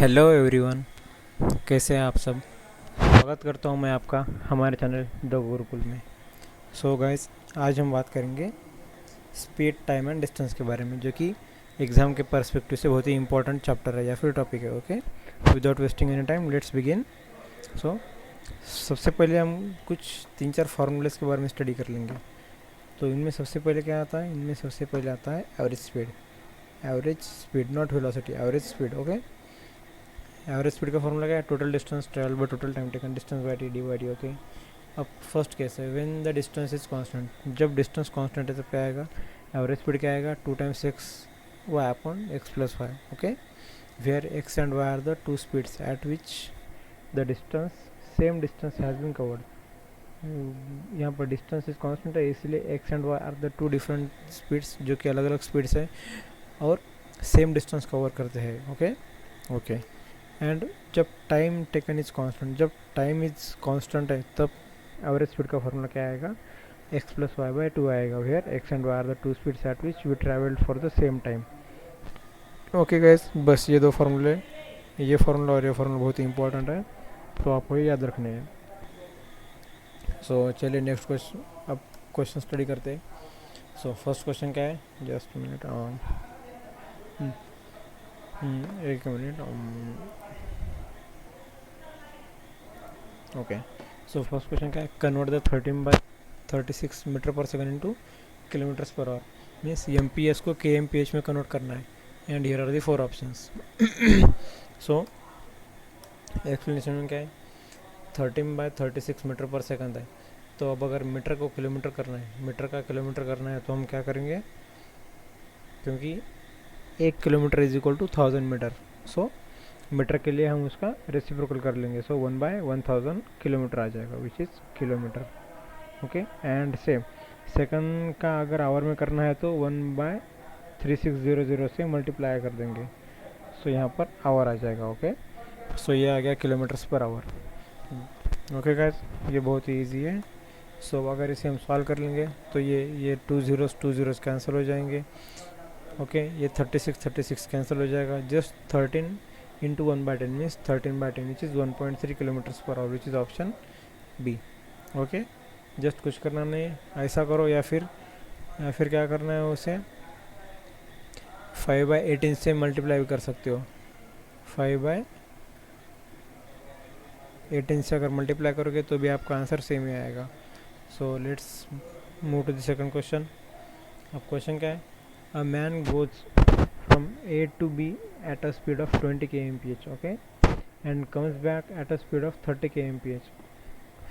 Hello everyone, कैसे हैं आप सब। स्वागत करता हूं मैं आपका हमारे चैनल द गुरुकुल में। सो गाइस, आज हम बात करेंगे स्पीड, टाइम एंड डिस्टेंस के बारे में, जो कि एग्ज़ाम के पर्सपेक्टिव से बहुत ही इंपॉर्टेंट चैप्टर है या फिर टॉपिक है। Okay, without wasting any time let's begin. So सबसे पहले हम कुछ 3-4 फार्मूलेस के बारे में स्टडी कर लेंगे। तो इनमें सबसे पहले क्या आता है, इनमें सबसे पहले आता है average speed. Average speed, not velocity, average speed. Okay, average speed का फॉर्मूला क्या है? Total distance travel by total time taken, distance by T D by D. Okay, अब फर्स्ट केस है when the distance is constant. जब distance constant है तब क्या आएगा? एवरेज स्पीड क्या आएगा? 2 times X Y upon X plus Y. Okay, where x and Y are the two speeds at which the distance same distance has been covered. यहाँ पर distance is constant है, इसलिए x and Y are the two different speeds, जो कि अलग अलग speeds है और सेम डिस्टेंस कवर करते हैं। ओके ओके, एंड जब टाइम टेकन इज कांस्टेंट, जब टाइम इज कांस्टेंट है तब एवरेज स्पीड का फॉर्मूला क्या आएगा? X plus y by two आएगा, where x and Y are the two speeds at which we travelled for the same time. Okay guys, बस ये दो फार्मूले, ये फार्मूला और ये फार्मूला बहुत ही इंपॉर्टेंट है, तो आपको ये याद रखने हैं। सो चलिए नेक्स्ट क्वेश्चन, अब क्वेश्चन स्टडी करते हैं। सो फर्स्ट क्वेश्चन क्या है? जस्ट मिनट, एक मिनट। ओके, सो फर्स्ट क्वेश्चन क्या है? Convert the 13/36 meter per second into kilometers per hour. Means MPS को केएमपीएच में कन्वर्ट करना है, and here are the 4 options. So explanation में क्या है? 13/36 मीटर पर सेकंड है, तो अब अगर मीटर को किलोमीटर करना है, मीटर का किलोमीटर करना है, तो हम क्या करेंगे? क्योंकि 1 kilometer is equal to 1000 meter, so meter के लिए हम उसका रेसिप्रोकल कर लेंगे। सो 1/1000 किलोमीटर आ जाएगा, which is kilometre. Okay, and same second का अगर आवर में करना है तो 1/3600 से मल्टीप्लाई कर देंगे, सो यहाँ पर आवर आ जाएगा। ओके, सो ये आ गया kilometres per our. Okay guys, ये बहुत ही ईजी है। सो अगर इसे हम सॉल्व कर लेंगे तो ये 2 zeros कैंसिल हो जाएंगे। ओके, ये 36 कैंसिल हो जाएगा। Just 13 into 1/10 means 13/10 which is 1.3 kilometers per hour, which is option B. Okay, just कुछ करना नहीं है, ऐसा करो या फिर क्या करना है, उसे 5/18 से मल्टीप्लाई भी कर सकते हो। 5/18 से अगर मल्टीप्लाई करोगे तो भी आपका आंसर सेम ही आएगा। So let's move to the second question. अब क्वेश्चन क्या है? A man goes from A to B at a speed of 20 kmph, okay, and comes back at a speed of 30 kmph.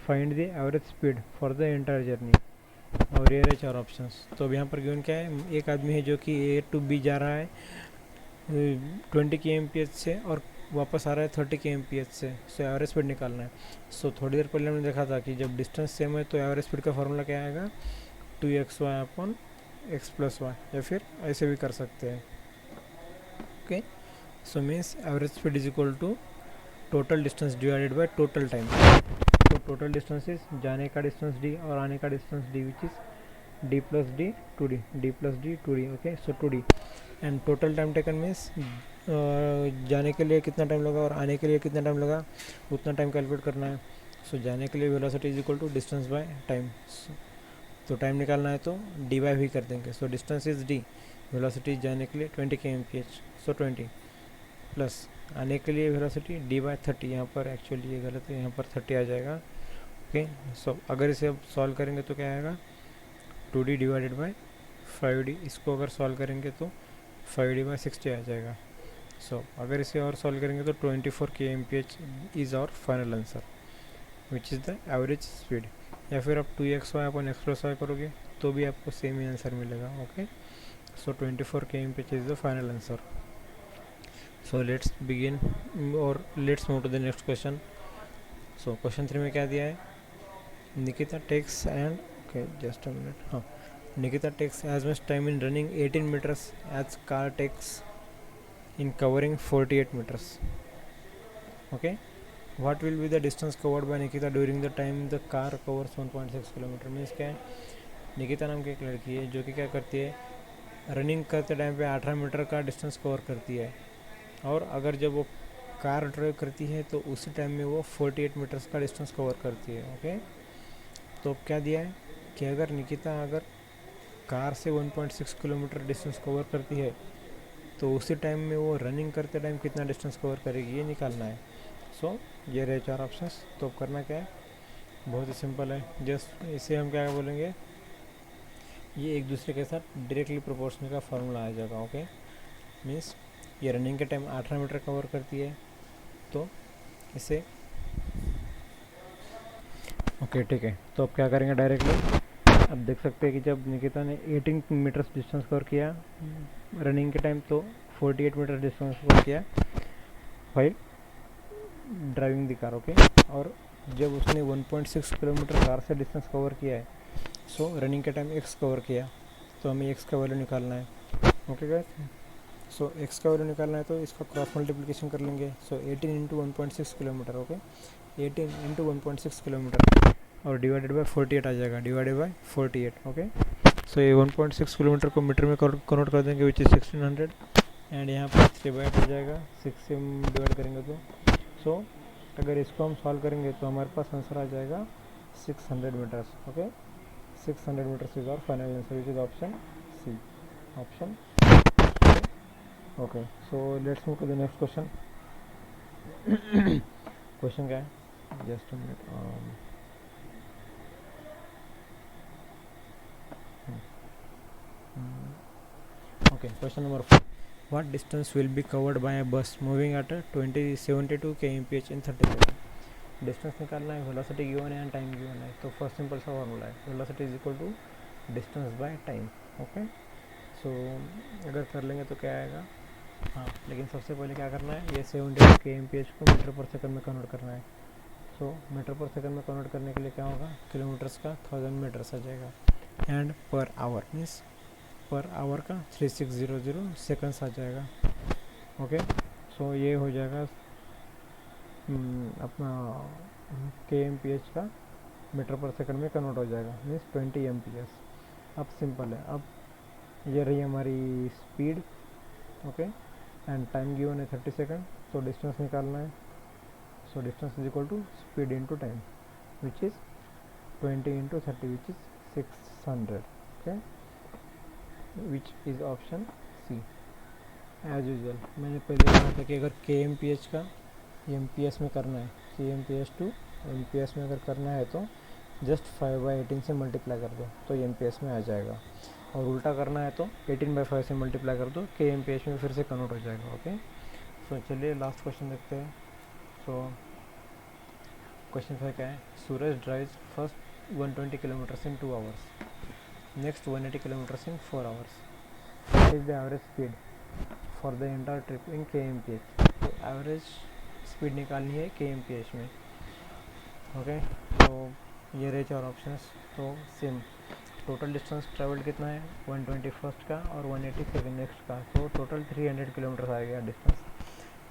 Find the average speed for the entire journey. और ये रहे 4 options. तो अब यहाँ पर given क्या है? एक आदमी है जो कि A to B जा रहा है 20 kmph से और वापस आ रहा है 30 kmph से। सो एवरेज स्पीड निकालना है। सो थोड़ी देर पहले हमने देखा था कि जब डिस्टेंस सेम है तो एवरेज स्पीड का फॉर्मूला क्या आएगा? 2xy upon x plus Y, या फिर ऐसे भी कर सकते हैं। Okay, so means average speed is equal to total distance divided by total time. तो टोटल डिस्टेंस इज जाने का डिस्टेंस d और आने का distance d, which is d plus D 2d, d plus D 2d। Okay, so 2d and total time taken means जाने के लिए कितना टाइम लगा और आने के लिए कितना टाइम लगा, उतना टाइम कैलकुलेट करना है। सो जाने के लिए velocity is equal to distance by time. तो टाइम निकालना है तो डी बाई भी कर देंगे। So distance is d, velocity जाने के लिए 20 kmph, सो 20 प्लस आने के लिए वेलोसिटी d/30। यहाँ पर एक्चुअली ये गलत है, यहाँ पर 30 आ जाएगा। ओके, सो अगर इसे अब सॉल्व करेंगे तो क्या आएगा? 2d divided by 5d। इसको अगर सॉल्व करेंगे तो 5d/60 आ जाएगा। सो अगर इसे और सॉल्व करेंगे तो 24 kmph is our final answer, which is the average speed. या फिर आप 2xy upon x plus y करोगे तो भी आपको सेम ही आंसर मिलेगा। Okay, so 24 kmph is the final answer. So let's begin or let's move to the next question. So question 3 में क्या दिया है? Nikita takes and okay just a minute, हाँ, Nikita takes as much time in running 18 meters as car takes in covering 48 meters. Okay, what will be the distance covered by Nikita during the time the car covers 1.6 kilometer? Means क्या है? निकिता नाम की एक लड़की है जो कि क्या करती है, रनिंग करते टाइम पे 18 मीटर का डिस्टेंस कवर करती है, और अगर जब वो कार ड्राइव करती है तो उसी टाइम में वो 48 मीटर्स का डिस्टेंस कवर करती है। ओके, तो क्या दिया है कि अगर निकिता अगर कार से 1.6 किलोमीटर डिस्टेंस कवर करती है तो उसी टाइम में वो रनिंग करते टाइम कितना डिस्टेंस कवर करेगी, ये निकालना है। सो ये रहे 4 ऑप्शंस। तो अब करना क्या है, बहुत ही सिंपल है। जस्ट इसे हम क्या बोलेंगे, ये एक दूसरे के साथ डायरेक्टली प्रोपोर्शनल का फार्मूला आ जाएगा। ओके, मीन्स ये रनिंग के टाइम 18 मीटर कवर करती है तो इसे ओके ठीक है। तो अब क्या करेंगे डायरेक्टली, अब देख सकते हैं कि जब निकिता ने 18 मीटर्स डिस्टेंस कवर किया रनिंग के टाइम तो 48 मीटर डिस्टेंस कवर किया वाइल ड्राइविंग दी कार। ओके, और जब उसने 1.6 किलोमीटर कार से डिस्टेंस कवर किया है सो रनिंग के टाइम एक्स कवर किया, तो हमें एक्स का वैल्यू निकालना है। ओके गाइस, सो एक्स का वैल्यू निकालना है तो इसका क्रॉस मल्टीप्लिकेशन कर लेंगे। सो 18 into 1.6 kilometre. Okay, 18 into 1.6 kilometre और डिवाइडेड बाय 48 आ जाएगा, डिवाइडेड बाय 48। ओके, सो ये 1.6 किलोमीटर को मीटर में कन्वर्ट कर देंगे विच इज़ 1600 एंड यहाँ पर 3/8 हो जाएगा, 6 से हम डिवाइड करेंगे तो सो अगर इसको हम सॉल्व करेंगे तो हमारे पास आंसर आ जाएगा 600 metres. Okay, 600 meters is our final answer, which is option C. Option. Okay. So let's move to the next question. Question क्या है? Just a minute. Okay. Question number 4. What distance will be covered by a bus moving at a 72 kmph in 30 seconds? Distance निकालना है, velocity given है and time given है। तो first simple सा formula है, velocity is equal to distance by time. Okay, so अगर कर लेंगे तो क्या आएगा, हाँ लेकिन सबसे पहले क्या करना है, ये 72 kmph को मीटर पर सेकंड में कन्वर्ट करना है। सो मीटर पर सेकंड में कन्वर्ट करने के लिए क्या होगा, किलोमीटर्स का 1000 मीटर्स आ जाएगा एंड पर आवर मीन्स पर आवर का 3600 सेकंड्स आ जाएगा। ओके, सो ये हो जाएगा अपना kmph का मीटर पर सेकंड में कन्वर्ट हो जाएगा मीन्स 20 mph। अब सिंपल है, अब ये रही हमारी speed. Okay, and time given है 30 सेकंड, तो डिस्टेंस निकालना है। So distance is equal to speed into time which is 20 into 30 which is 600। Okay, which is option C. As usual मैंने पहले कहा था कि अगर kmph का एमपीएस में करना है, kmph टू एमपीएस में अगर करना है तो जस्ट 5/18 से मल्टीप्लाई कर दो तो एमपीएस में आ जाएगा, और उल्टा करना है तो 18/5 से मल्टीप्लाई कर दो kmph में फिर से कन्वर्ट हो जाएगा। ओके, सो चलिए लास्ट क्वेश्चन देखते हैं। सो क्वेश्चन 5 क्या है, Suraj drives first 120 kilometers in 2 hours, next 180 kilometers in 4 hours, what is the average speed for the entire trip in kmph। तो एवरेज स्पीड निकालनी है kmph में। ओके, तो ये रहे 4 ऑप्शंस। तो सेम टोटल डिस्टेंस ट्रेवल्ड कितना है, 120 फर्स्ट का और 180 सेकेंड नेक्स्ट का, तो टोटल 300 किलोमीटर आ गया डिस्टेंस।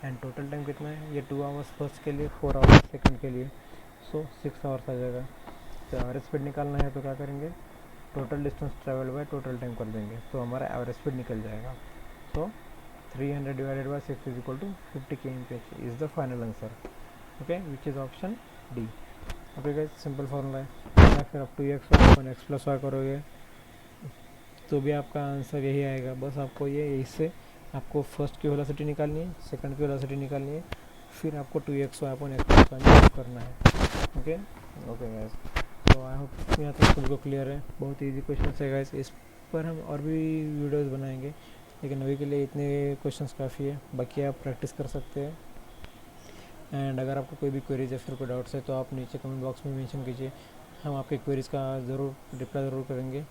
एंड टोटल टाइम कितना है, ये 2 आवर्स फर्स्ट के लिए, 4 आवर्स सेकेंड के लिए, सो 6 आवर्स आ जाएगा। तो एवरेज स्पीड निकालना है तो क्या करेंगे, total distance travelled by total time कर देंगे तो हमारा एवरेज स्पीड निकल जाएगा। तो 300 divided by 6 is equal to 50 kmph is the final answer. Okay, which is option D. Okay guys, simple formula है, या फिर अप टू एक्स अपन एक्स प्लस वाई करोगे तो भी आपका आंसर यही आएगा। बस आपको ये इससे आपको फर्स्ट की वेलोसिटी निकालनी है, सेकंड की वेलोसिटी निकालनी है, फिर आपको 2x अपन एक्स प्लस वाई करना है। ओके ओके गाइस, तो आई होप यहाँ तक सबको क्लियर है। बहुत ईजी क्वेश्चन है गाइस, इस पर हम और भी वीडियोज़ बनाएंगे, लेकिन अभी के लिए इतने क्वेश्चंस काफ़ी है, बाकी आप प्रैक्टिस कर सकते हैं। एंड अगर आपको कोई भी क्वेरीज या फिर कोई डाउट्स है तो आप नीचे कमेंट बॉक्स में मेंशन कीजिए, हम आपके क्वेरीज का ज़रूर रिप्लाई ज़रूर करेंगे।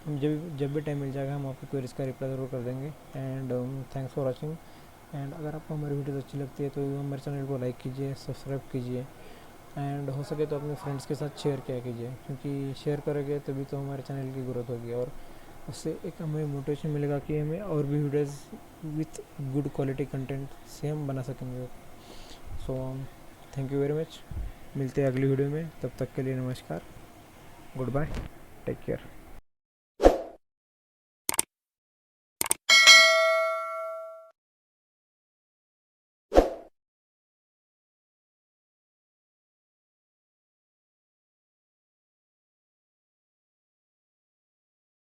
हम जब भी टाइम मिल जाएगा हम आपकी क्वेरीज का रिप्लाई ज़रूर कर देंगे। And thanks for watching. And अगर आपको हमारी वीडियोज़ अच्छी लगती है तो हमारे चैनल को लाइक कीजिए, सब्सक्राइब कीजिए, एंड हो सके तो अपने फ्रेंड्स के साथ शेयर किया कीजिए, क्योंकि शेयर करोगे तभी तो हमारे चैनल की ग्रोथ होगी और उससे एक हमें मोटिवेशन मिलेगा कि हमें और भी videos with good quality content से हम बना सकेंगे। So thank you very much, मिलते हैं अगली वीडियो में, तब तक के लिए नमस्कार, गुड बाय, टेक केयर।